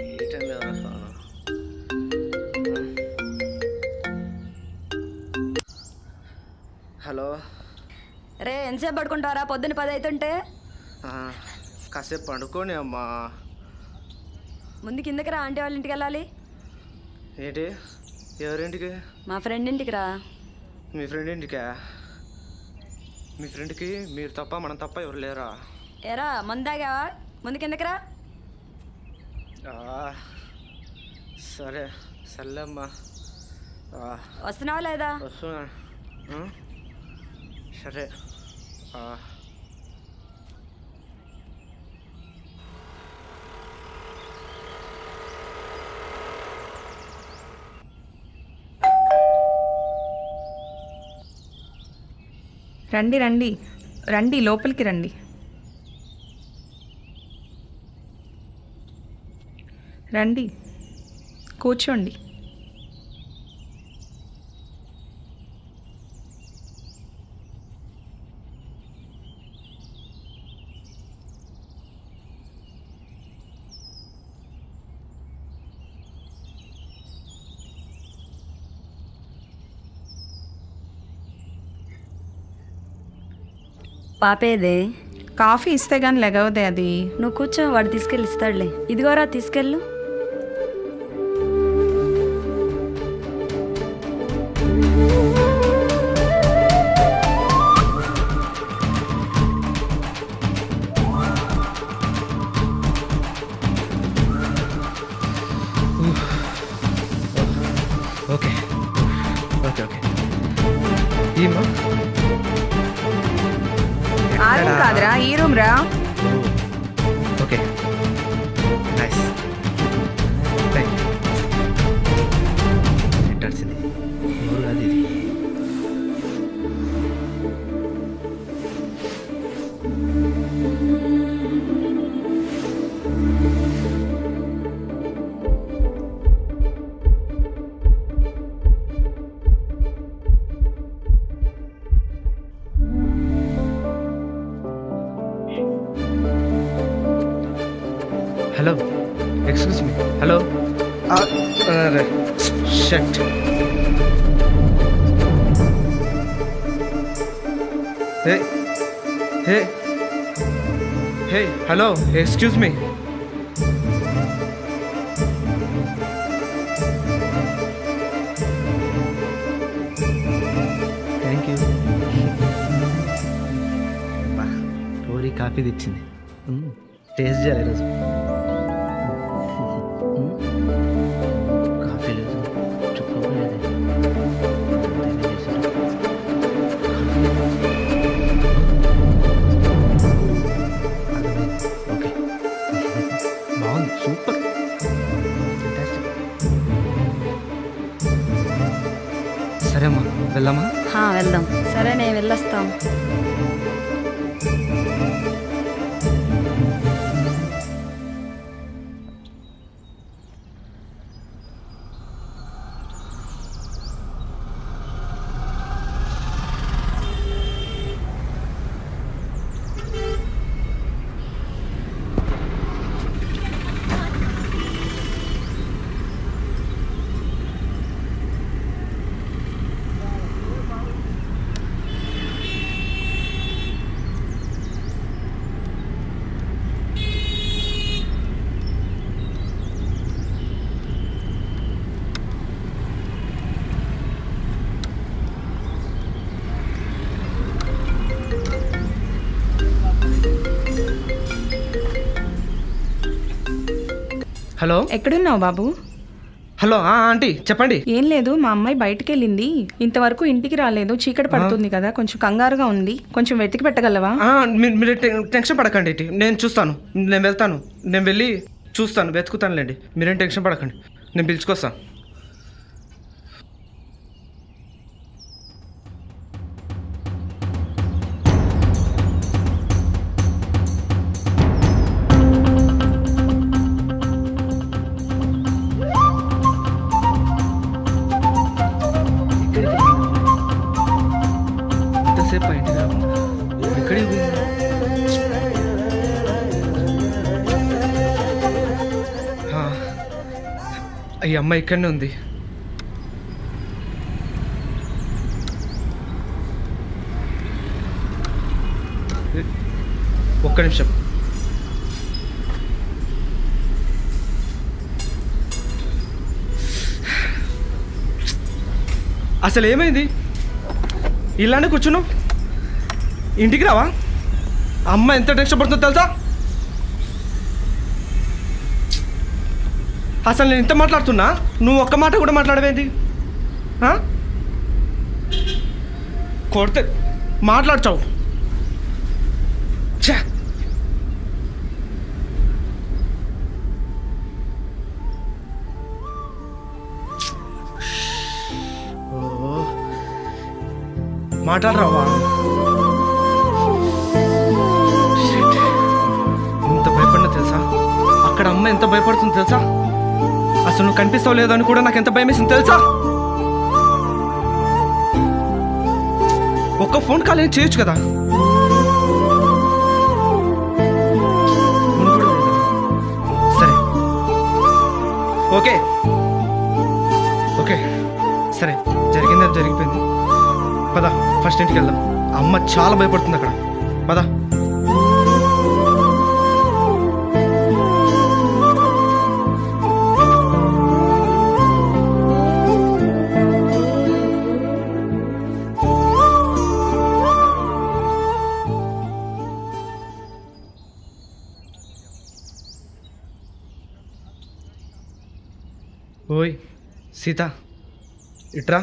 ఏ టైంలో ఎవరో phone? Hello. రే ఎంతసేపు పడుకుంటారా? పొద్దున్న 10 అవుతుంటే. కాసేపు పండుకోని అమ్మా. ముందు కిందకి రా, ఆంటీ వాళ్ళ ఇంటికి వెళ్ళాలి. ఏంటి? ఎవరింటికి? మా ఫ్రెండ్ ఇంటికి రా. మీ ఫ్రెండ్ ఇంటికా? మీ ఫ్రెండ్కి మీరు తప్ప మనం తప్ప ఎవరు లేరా? ఎరా మందాగావా? ముందు కిందకి రా. సరే సర్లేమ్మా. వస్తున్నావా లేదా? వస్తున్నా. సరే. రండి రండి రండి, లోపలికి రండి. రండి, కూర్చోండి. పాపేదే? కాఫీ ఇస్తే కానీ లెగవదే అది. నువ్వు కూర్చో, వాడు తీసుకెళ్ళి ఇస్తాడులే. ఇదిగోరా తీసుకెళ్ళు. Okay okay okay. ఏమా? ఆ రూమ్ కాదురా, ఈ రూమ్ రా. Okay nice. Thank you. పెట్టాల్సింది ఎవరు కాదు ఇది. Hello, excuse me. Hello. Shut. Hey hey hey hello, excuse me. Thank you. Puri coffee తెచ్చింది. టేస్ట్ చేయాలి ఈరోజు. కాఫీ లేదు, చుక్క లేదు. ఓకే, బాగుంది, సూపర్. సరే అమ్మా, వెళ్దామా? వెళ్దాం. సరే నేను వెళ్ళొస్తాం. హలో. ఎక్కడున్నావు బాబు? హలో ఆంటీ చెప్పండి. ఏం లేదు, మా అమ్మాయి బయటికి వెళ్ళింది, ఇంతవరకు ఇంటికి రాలేదు. చీకటి పడుతుంది కదా, కొంచెం కంగారుగా ఉంది. కొంచెం వెతికి పెట్టగలవా? మీరు టెన్షన్ పడకండి, నేను చూస్తాను. నేను వెళ్తాను, నేను వెళ్ళి చూస్తాను, వెతుకుతానులేండి. మీరేం టెన్షన్ పడకండి, నేను పిలుచుకొస్తాను. ఎంతసేపు అయింది? ఎక్కడికి పోయింది? ఈ అమ్మాయి ఇక్కడనే ఉంది. ఒక్క నిమిషం. అసలు ఏమైంది? ఇలానే కూర్చున్నావు, ఇంటికి రావా? అమ్మ ఎంత టెన్షన్ పడుతుందో తెలుసా? అసలు నేను ఇంత మాట్లాడుతున్నా, నువ్వు ఒక్క మాట కూడా మాట్లాడవేంటి? కొడితే మాట్లాడచావు. ఛా! మాట్లాడరావా? ఎంత భయపడినా తెలుసా? అక్కడ అమ్మ ఎంత భయపడుతుందో తెలుసా? అసలు నువ్వు కనిపిస్తావు లేదని కూడా నాకు ఎంత భయం వేసింది తెలుసా? ఒక్క ఫోన్ కాల్ అయినా చేయొచ్చు కదా. సరే ఓకే ఓకే సరే, జరిగింది అది జరిగిపోయింది. పద ఫస్ట్ ఇంటికి వెళ్దాం. అమ్మ చాలా భయపడుతుంది అక్కడ. పద. ఓయ్ సీత, ఇట్రా.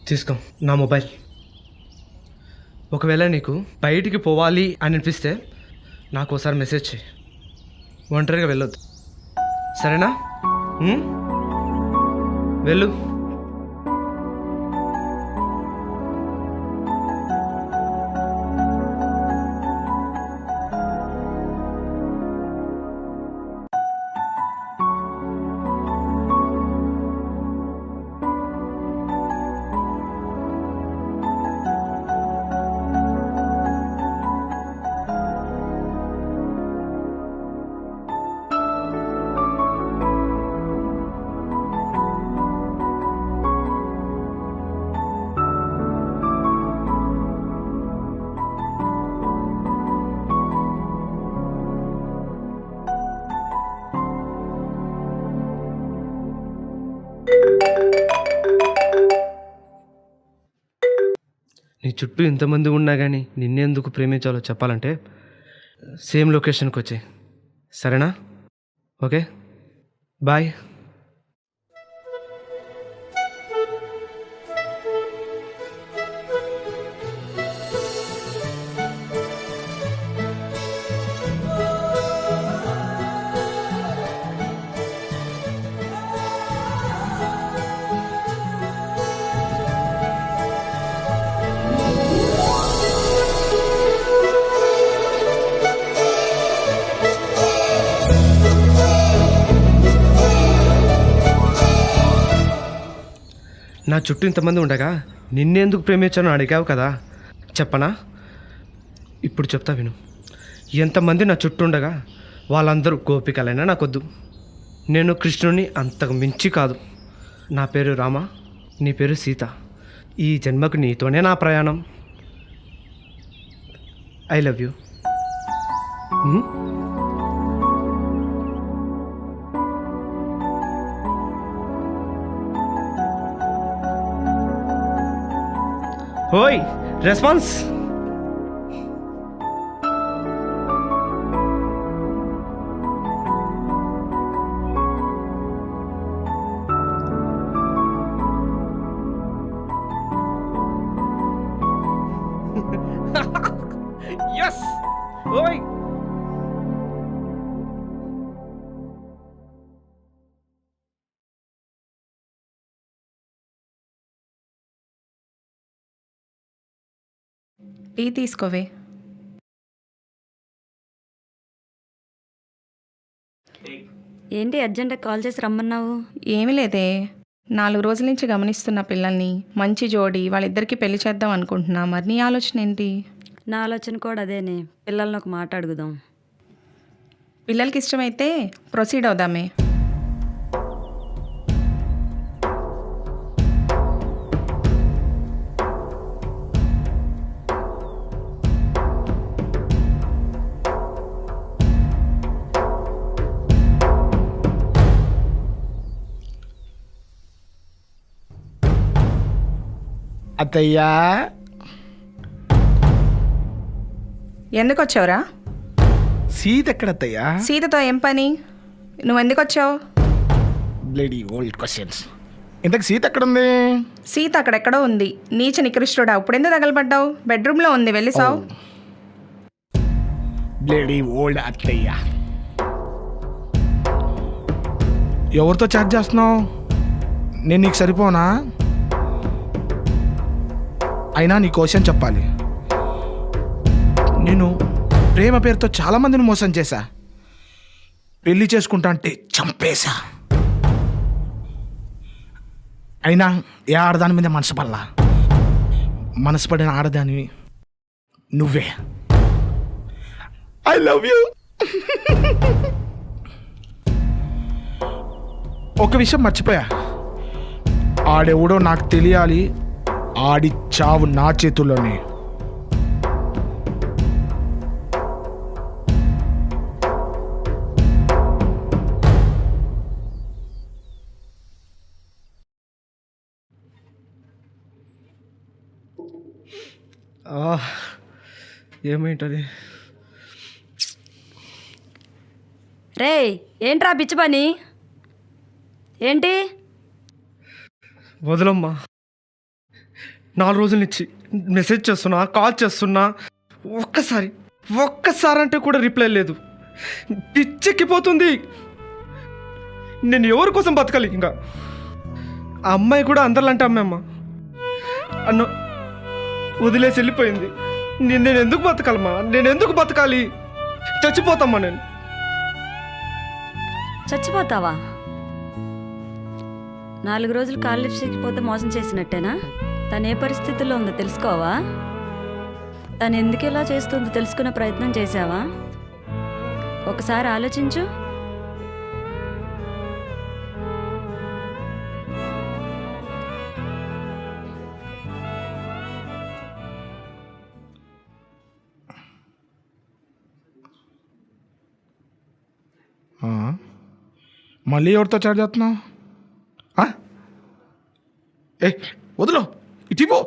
తీసుకో నా మొబైల్. ఒకవేళ నీకు బయటికి పోవాలి అని అనిపిస్తే నాకు ఒకసారి మెసేజ్ చేయి. ఒంటరిగా వెళ్ళొద్దు, సరేనా? వెళ్ళు. నీ చుట్టూ ఎంతమంది ఉన్నా కానీ నిన్నెందుకు ప్రేమించాలో చెప్పాలంటే సేమ్ లొకేషన్కి వచ్చాయి, సరేనా? Okay bye. నా చుట్టూ ఇంతమంది ఉండగా నిన్నెందుకు ప్రేమించానో అడిగావు కదా, చెప్పనా? ఇప్పుడు చెప్తా విను. ఎంతమంది నా చుట్టూ ఉండగా వాళ్ళందరూ గోపికలైనా నాకొద్దు. నేను కృష్ణుని అంతకు మించి కాదు. నా పేరు రామ, నీ పేరు సీత. ఈ జన్మకు నీతోనే నా ప్రయాణం. I love you. ఓయ్ రెస్పాన్స్. ఎస్ ఓయ్. టీ తీసుకోవే. ఏంటి అర్జెంట్గా కాల్ చేసి రమ్మన్నావు? ఏమీ లేదే, 4 రోజుల నుంచి గమనిస్తున్న పిల్లల్ని. మంచి జోడి, వాళ్ళిద్దరికీ పెళ్లి చేద్దాం అనుకుంటున్నా. మరి నీ ఆలోచన ఏంటి? నా ఆలోచన కూడా అదేనే. పిల్లల్ని ఒక మాట అడుగుదాం. పిల్లలకి ఇష్టమైతే ప్రొసీడ్ అవుదామే. అత్తయ్యా, ఎందుకు వచ్చావురా? సీత ఎక్కడ అత్తయ్యా? సీతతో ఏం పని? నువ్వు ఎందుకు వచ్చావు? Bloody old questions. ఇంతకు సీత ఎక్కడుంది? సీత అక్కడెక్కడో ఉంది. నీచ నికృష్టుడా, ఇప్పుడెందుకు తగలబడ్డావు? బెడ్రూమ్లో ఉంది, వెళ్ళి సావు. బ్లడీ ఓల్డ్ అత్తయ్య. ఎవరితో చాట్ చేస్తున్నావు? నేను నీకు సరిపోనా? అయినా నీ క్వశ్చన్ చెప్పాలి. నేను ప్రేమ పేరుతో చాలా మందిని మోసం చేశా. పెళ్లి చేసుకుంటా అంటే చంపేశా. అయినా ఏ ఆడదాని మీద మనసు పడలా. మనసు పడిన ఆడదానివి నువ్వే. I love you. ఒక విషయం మర్చిపోయా. ఆడెవడో నాకు తెలియాలి. ఆడి చావు నా చేతుల్లోనే. ఏమైంటది? రే ఏంట్రా పిచ్చి పని ఏంటి? వదలమ్మా. 4 రోజుల నుంచి మెసేజ్ చేస్తున్నా, కాల్ చేస్తున్నా, ఒక్కసారి అంటే కూడా రిప్లై లేదు. పిచ్చెక్కిపోతుంది. నేను ఎవరి కోసం బతకాలి? ఇంకా ఆ అమ్మాయి కూడా అందరిలాంటి అమ్మాయి అమ్మ అన్న వదిలేసి వెళ్ళిపోయింది. నేను ఎందుకు బతకాలమ్మా? నేను ఎందుకు బతకాలి? చచ్చిపోతామ్మా నేను. చచ్చిపోతావా? 4 రోజులు కాళ్ళు లిప్స్టిక్ పోతే మోసం చేసినట్టేనా? తను ఏ పరిస్థితుల్లో ఉందో తెలుసుకోవా? తను ఎందుకు ఇలా చేస్తుందో తెలుసుకునే ప్రయత్నం చేశావా? ఒకసారి ఆలోచించు. మళ్ళీ ఎవరితో చాట్ చేస్తున్నావు? ఏ వదిలో, ఇటివో.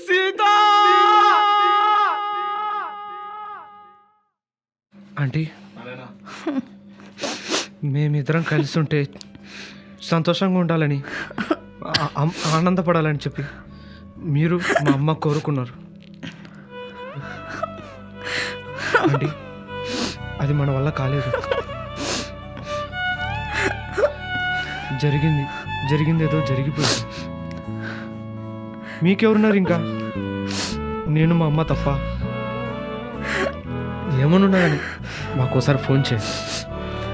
సీతా! ఆంటీ, మేమిద్దరం కలిసి ఉంటే సంతోషంగా ఉండాలని, ఆనందపడాలని చెప్పి మీరు మా అమ్మ కోరుకున్నారు. ఆంటీ, అది మన వల్ల కాలేదు. జరిగింది ఏదో జరిగిపోయింది. మీకెవరున్నారు ఇంకా? నేను మా అమ్మ తప్ప. ఏమనున్నా కానీ మాకోసారి ఫోన్ చేయండి,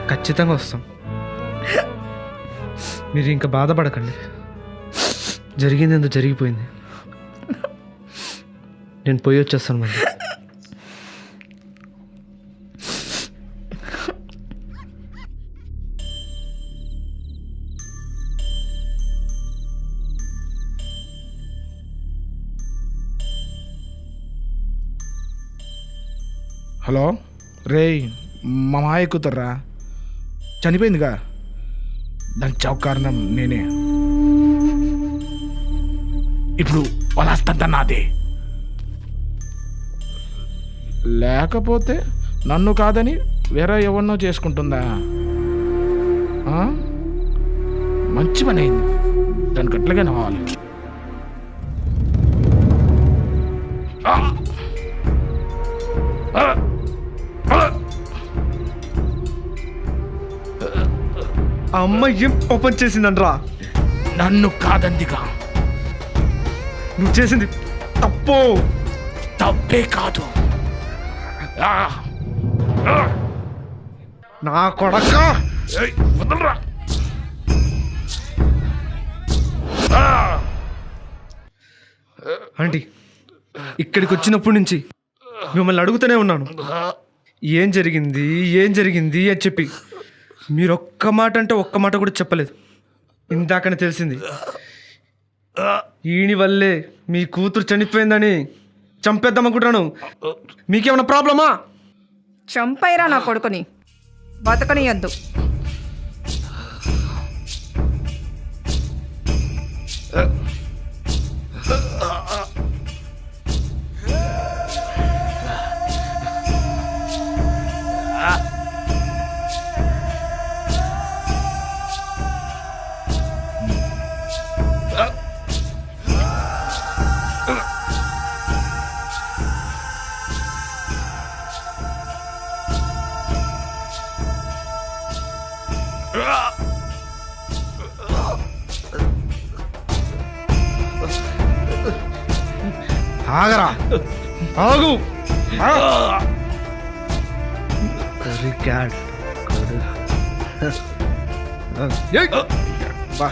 ఖచ్చితంగా వస్తాం. మీరు ఇంకా బాధపడకండి. జరిగింది ఏందో జరిగిపోయింది. నేను పోయి వచ్చేస్తాను మళ్ళీ. హలో రేయ్, మా మాయ కూతుర్రా చనిపోయిందిగా. దానికి చావు కారణం నేనే. ఇప్పుడు వాళ్ళ ఆస్తంతా నాదే. లేకపోతే నన్ను కాదని వేరే ఎవరినో చేసుకుంటుందా? మంచి పని అయింది. దానికి అట్లాగే కావాలి. ఆ అమ్మాయి ఏం ఓపెన్ చేసిందనరా? నన్ను కాదందిగా. నువ్వు చేసింది తప్పు. తప్పే కాదు. ఆ! ఆ! నా కొడక. ఏయ్, వదలరా. ఆ! ఆంటీ, ఇక్కడికి వచ్చినప్పటి నుంచి మిమ్మల్ని అడుగుతూనే ఉన్నాను, ఏం జరిగింది ఏం జరిగింది అని చెప్పి. మీరు ఒక్క మాట అంటే ఒక్క మాట కూడా చెప్పలేదు. ఇందాకనే తెలిసింది ఈయన వల్లే మీ కూతురు చనిపోయిందని. చంపేద్దామనుకుంటున్నాను. మీకేమైనా ప్రాబ్లమా? చంపైరా నా కొడుకుని, బతకనియద్దు. ఆగరా, ఆగు. కొరికాడు. ఏయ్! బా.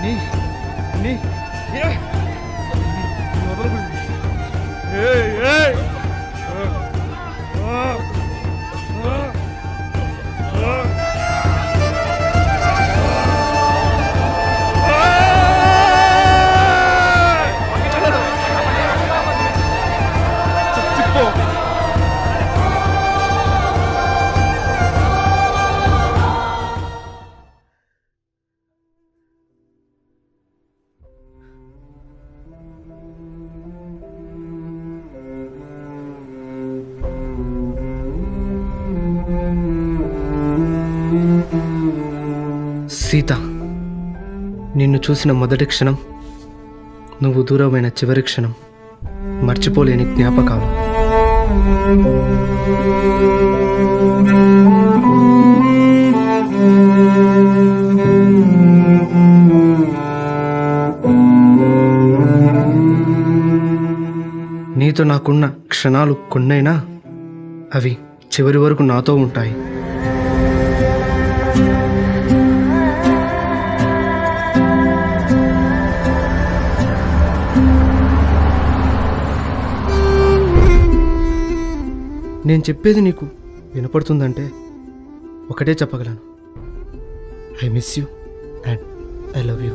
నీ నీ ఏ వదలకు. ఏయ్ ఏయ్. చచ్చిపో. సీత, నిన్ను చూసిన మొదటి క్షణం, నువ్వు దూరమైన చివరి క్షణం మర్చిపోలేని జ్ఞాపకాలు. నీతో నాకున్న క్షణాలు కొన్నైనా అవి చివరి వరకు నాతో ఉంటాయి. నేను చెప్పేది నీకు వినపడుతుందంటే ఒకటే చెప్పగలను, I miss you and I love you.